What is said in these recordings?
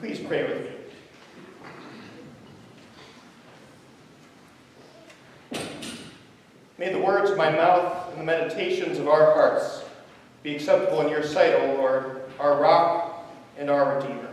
Please pray with me. May the words of my mouth and the meditations of our hearts be acceptable in your sight, O Lord, our rock and our Redeemer.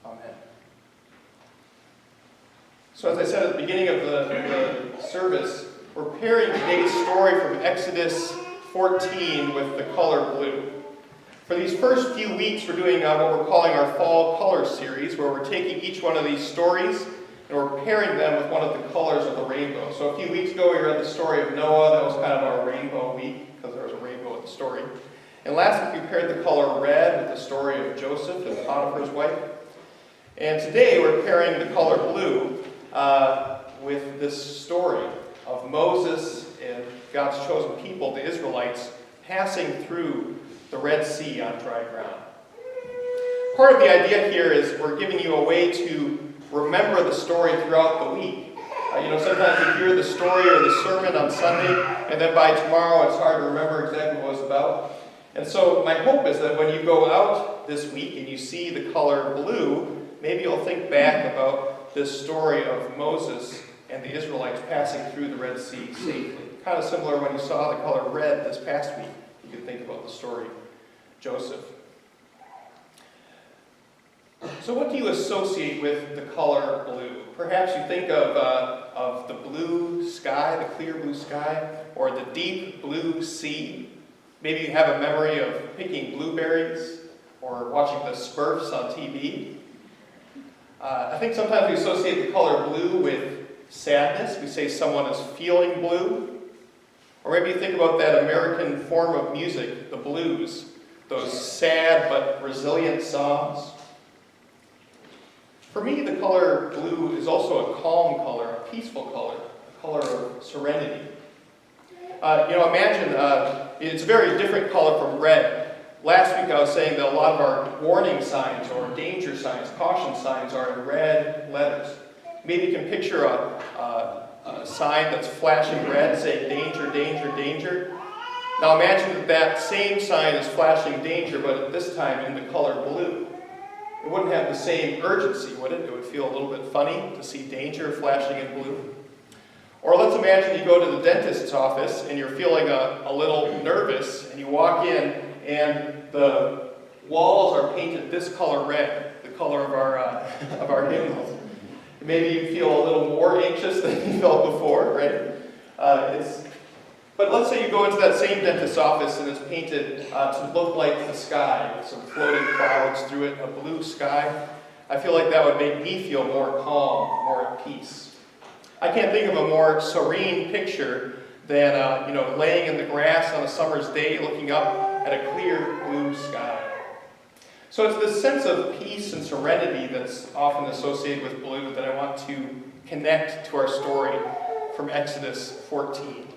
Amen. So as I said at the beginning of the service, we're pairing today's story from Exodus 14 with the color blue. For these first few weeks, we're doing what we're calling our Fall Color Series, where we're taking each one of these stories and we're pairing them with one of the colors of the rainbow. So a few weeks ago, we read the story of Noah. That was kind of our rainbow week, because there was a rainbow with the story. And last week, we paired the color red with the story of Joseph and Potiphar's wife. And today, we're pairing the color blue with this story of Moses and God's chosen people, the Israelites, passing through the Red Sea on dry ground. Part of the idea here is we're giving you a way to remember the story throughout the week. Sometimes you hear the story or the sermon on Sunday, and then by tomorrow it's hard to remember exactly what it's about. And so my hope is that when you go out this week and you see the color blue, maybe you'll think back about this story of Moses and the Israelites passing through the Red Sea safely. Kind of similar when you saw the color red this past week. You could think about the story of Joseph. So what do you associate with the color blue? Perhaps you think of the blue sky, the clear blue sky, or the deep blue sea. Maybe you have a memory of picking blueberries or watching the Smurfs on TV. I think sometimes we associate the color blue with sadness. We say someone is feeling blue. Or maybe you think about that American form of music, the blues, those sad but resilient songs. For me, the color blue is also a calm color, a peaceful color, a color of serenity. Imagine it's a very different color from red. Last week I was saying that a lot of our warning signs or danger signs, caution signs are in red letters. Maybe you can picture a sign that's flashing red saying danger, danger, danger. Now imagine that same sign is flashing danger, but at this time in the color blue. It wouldn't have the same urgency, would it? It would feel a little bit funny to see danger flashing in blue. Or let's imagine you go to the dentist's office and you're feeling a little nervous, and you walk in and the walls are painted this color red, the color of our hymnals. Maybe you feel a little more anxious than you felt before, right? But let's say you go into that same dentist's office and it's painted to look like the sky, with some floating clouds through it, a blue sky. I feel like that would make me feel more calm, more at peace. I can't think of a more serene picture than laying in the grass on a summer's day looking up at a clear blue sky. So it's this sense of peace and serenity that's often associated with blue that I want to connect to our story from Exodus 14.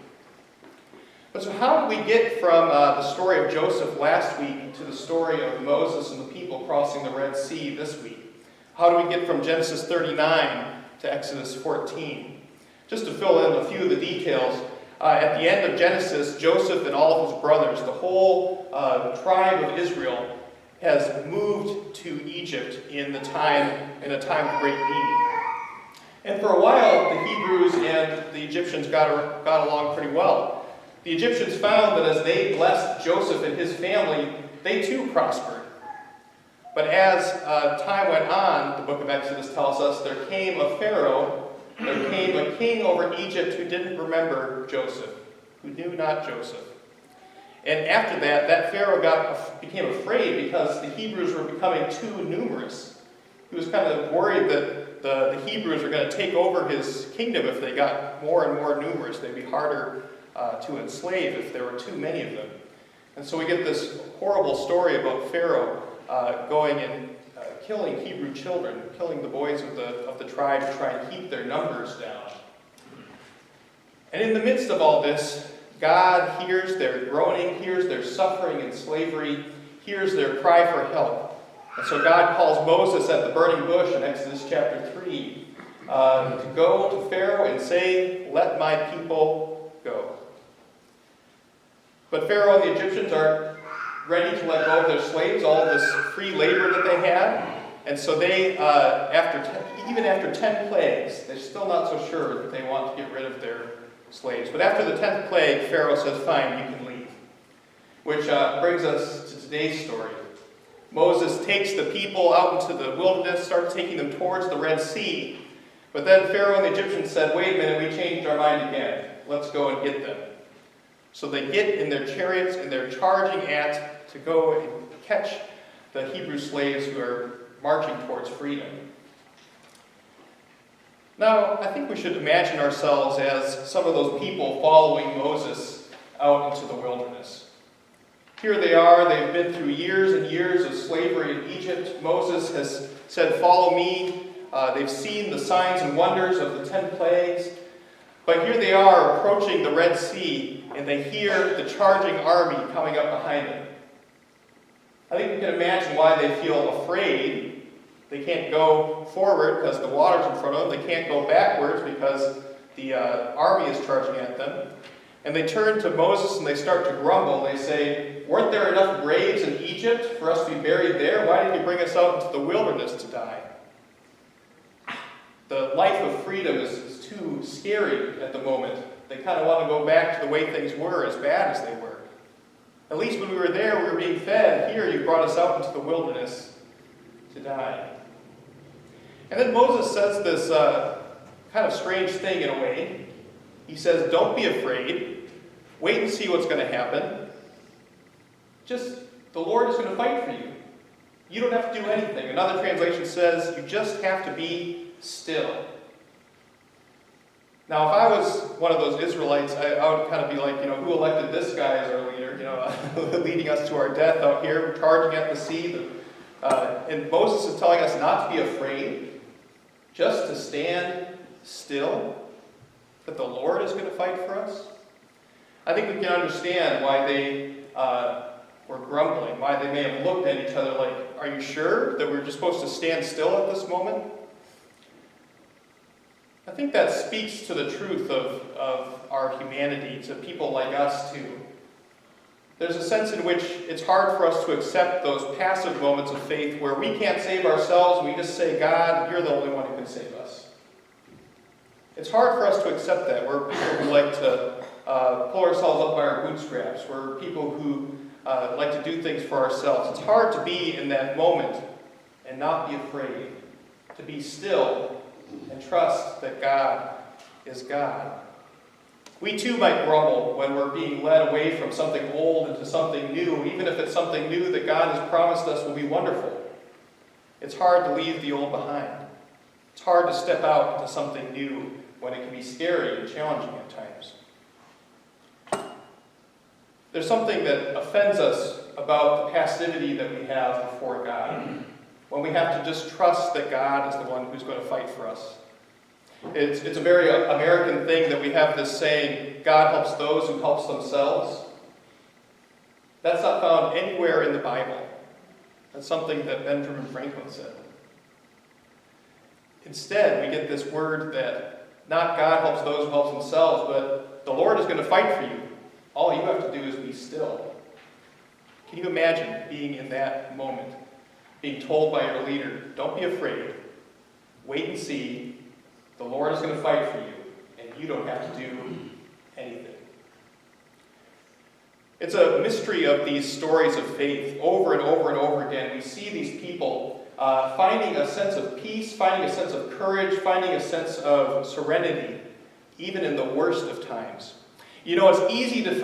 But so how did we get from the story of Joseph last week to the story of Moses and the people crossing the Red Sea this week? How do we get from Genesis 39 to Exodus 14? Just to fill in a few of the details, at the end of Genesis, Joseph and all of his brothers, the whole tribe of Israel, has moved to Egypt in a time of great need. And for a while, the Hebrews and the Egyptians got along pretty well. The Egyptians found that as they blessed Joseph and his family, they too prospered. But as time went on, the book of Exodus tells us, there came a Pharaoh, there came a king over Egypt who didn't remember Joseph, who knew not Joseph. And after that Pharaoh became afraid because the Hebrews were becoming too numerous. He was kind of worried that the Hebrews were going to take over his kingdom if they got more and more numerous. They'd be harder to enslave if there were too many of them. And so we get this horrible story about Pharaoh going and killing Hebrew children, killing the boys of the tribe to try and keep their numbers down. And in the midst of all this, God hears their groaning, hears their suffering and slavery, hears their cry for help. And so God calls Moses at the burning bush in Exodus chapter 3 to go to Pharaoh and say, "Let my people go." But Pharaoh and the Egyptians aren't ready to let go of their slaves, all of this free labor that they had. And so they, even after 10 plagues, they're still not so sure that they want to get rid of their slaves. But after the 10th plague, Pharaoh says, fine, you can leave. Which brings us to today's story. Moses takes the people out into the wilderness, starts taking them towards the Red Sea. But then Pharaoh and the Egyptians said, wait a minute, we changed our mind again. Let's go and get them. So they get in their chariots and they're charging to go and catch the Hebrew slaves who are marching towards freedom. Now, I think we should imagine ourselves as some of those people following Moses out into the wilderness. Here they are, they've been through years and years of slavery in Egypt. Moses has said, follow me. They've seen the signs and wonders of the 10 plagues. But here they are approaching the Red Sea, and they hear the charging army coming up behind them. I think we can imagine why they feel afraid. They can't go forward because the water's in front of them. They can't go backwards because the army is charging at them. And they turn to Moses and they start to grumble. They say, weren't there enough graves in Egypt for us to be buried there? Why did you bring us out into the wilderness to die? The life of freedom is too scary at the moment. They kind of want to go back to the way things were, as bad as they were. At least when we were there, we were being fed. Here, you brought us out into the wilderness to die. And then Moses says this kind of strange thing in a way. He says, don't be afraid. Wait and see what's going to happen. Just, the Lord is going to fight for you. You don't have to do anything. Another translation says, you just have to be still. Now, if I was one of those Israelites, I would kind of be like, who elected this guy as our leader, leading us to our death out here, charging at the sea. And Moses is telling us not to be afraid, just to stand still, that the Lord is going to fight for us. I think we can understand why they were grumbling, why they may have looked at each other like, are you sure that we're just supposed to stand still at this moment? I think that speaks to the truth of our humanity, to people like us too. There's a sense in which it's hard for us to accept those passive moments of faith where we can't save ourselves, we just say, God, you're the only one who can save us. It's hard for us to accept that. We're people who like to pull ourselves up by our bootstraps. We're people who like to do things for ourselves. It's hard to be in that moment and not be afraid, to be still and trust that God is God. We too might grumble when we're being led away from something old into something new, even if it's something new that God has promised us will be wonderful. It's hard to leave the old behind. It's hard to step out into something new when it can be scary and challenging at times. There's something that offends us about the passivity that we have before God, when we have to just trust that God is the one who's going to fight for us. It's a very American thing that we have this saying, God helps those who help themselves. That's not found anywhere in the Bible. That's something that Benjamin Franklin said. Instead, we get this word that not God helps those who help themselves, but the Lord is going to fight for you. All you have to do is be still. Can you imagine being in that moment? Being told by your leader, don't be afraid. Wait and see. The Lord is going to fight for you, and you don't have to do anything. It's a mystery of these stories of faith. Over and over and over again, we see these people finding a sense of peace, finding a sense of courage, finding a sense of serenity, even in the worst of times. It's easy to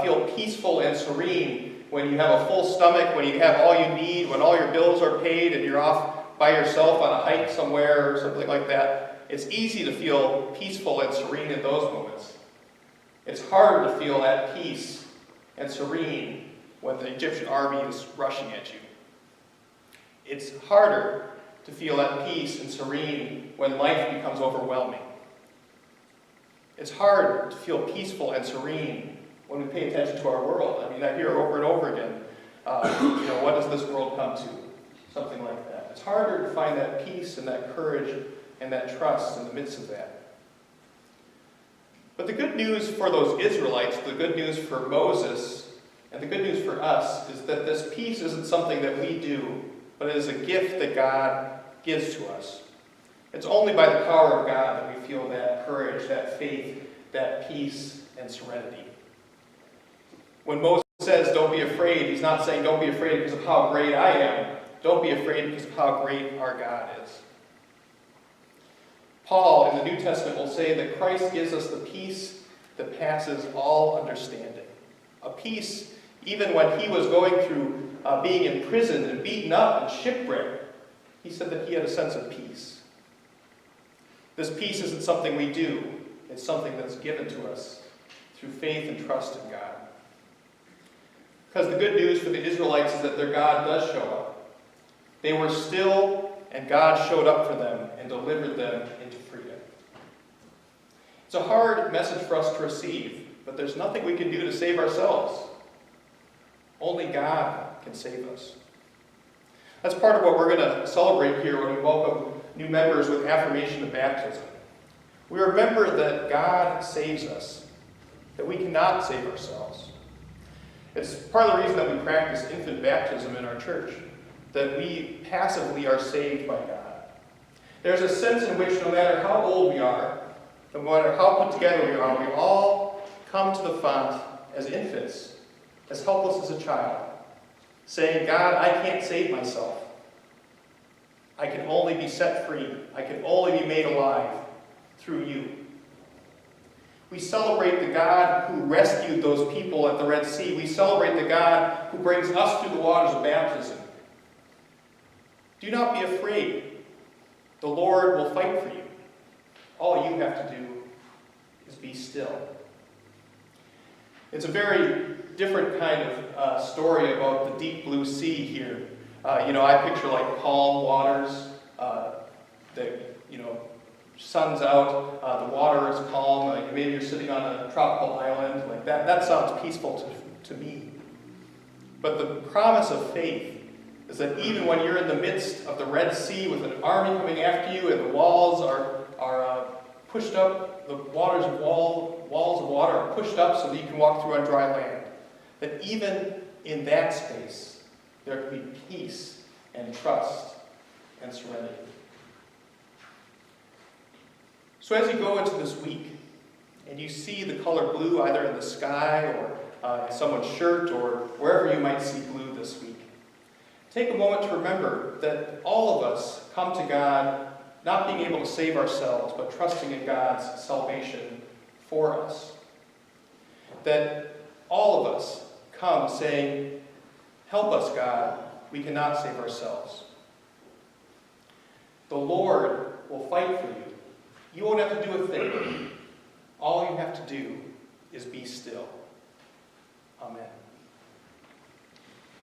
feel peaceful and serene when you have a full stomach, when you have all you need, when all your bills are paid and you're off by yourself on a hike somewhere or something like that. It's easy to feel peaceful and serene in those moments. It's hard to feel at peace and serene when the Egyptian army is rushing at you. It's harder to feel at peace and serene when life becomes overwhelming. It's hard to feel peaceful and serene when we pay attention to our world. I hear over and over again, what does this world come to? Something like that. It's harder to find that peace and that courage and that trust in the midst of that. But the good news for those Israelites, the good news for Moses, and the good news for us is that this peace isn't something that we do but it is a gift that God gives to us. It's only by the power of God that we feel that courage, that faith, that peace, and serenity. When Moses says, don't be afraid, he's not saying don't be afraid because of how great I am. Don't be afraid because of how great our God is. Paul in the New Testament will say that Christ gives us the peace that passes all understanding. A peace even when he was going through being imprisoned and beaten up and shipwrecked. He said that he had a sense of peace. This peace isn't something we do. It's something that's given to us through faith and trust in God. Because the good news for the Israelites is that their God does show up. They were still, and God showed up for them and delivered them into freedom. It's a hard message for us to receive, but there's nothing we can do to save ourselves. Only God can save us. That's part of what we're going to celebrate here when we welcome new members with affirmation of baptism. We remember that God saves us, that we cannot save ourselves. It's part of the reason that we practice infant baptism in our church, that we passively are saved by God. There's a sense in which no matter how old we are, no matter how put together we are, we all come to the font as infants, as helpless as a child, saying, God, I can't save myself. I can only be set free. I can only be made alive through you. We celebrate the God who rescued those people at the Red Sea. We celebrate the God who brings us through the waters of baptism. Do not be afraid. The Lord will fight for you. All you have to do is be still. It's a very different kind of story about the deep blue sea here. I picture like calm waters, sun's out, the water is calm, maybe you're sitting on a tropical island, like that. That sounds peaceful to me. But the promise of faith is that even when you're in the midst of the Red Sea with an army coming after you and the walls are pushed up, the walls of water are pushed up so that you can walk through on dry land, that even in that space, there can be peace and trust and serenity. So as you go into this week, and you see the color blue either in the sky or in someone's shirt or wherever you might see blue this week, take a moment to remember that all of us come to God not being able to save ourselves, but trusting in God's salvation for us. That all of us come saying, help us, God, we cannot save ourselves. The Lord will fight for you. You won't have to do a thing. All you have to do is be still. Amen.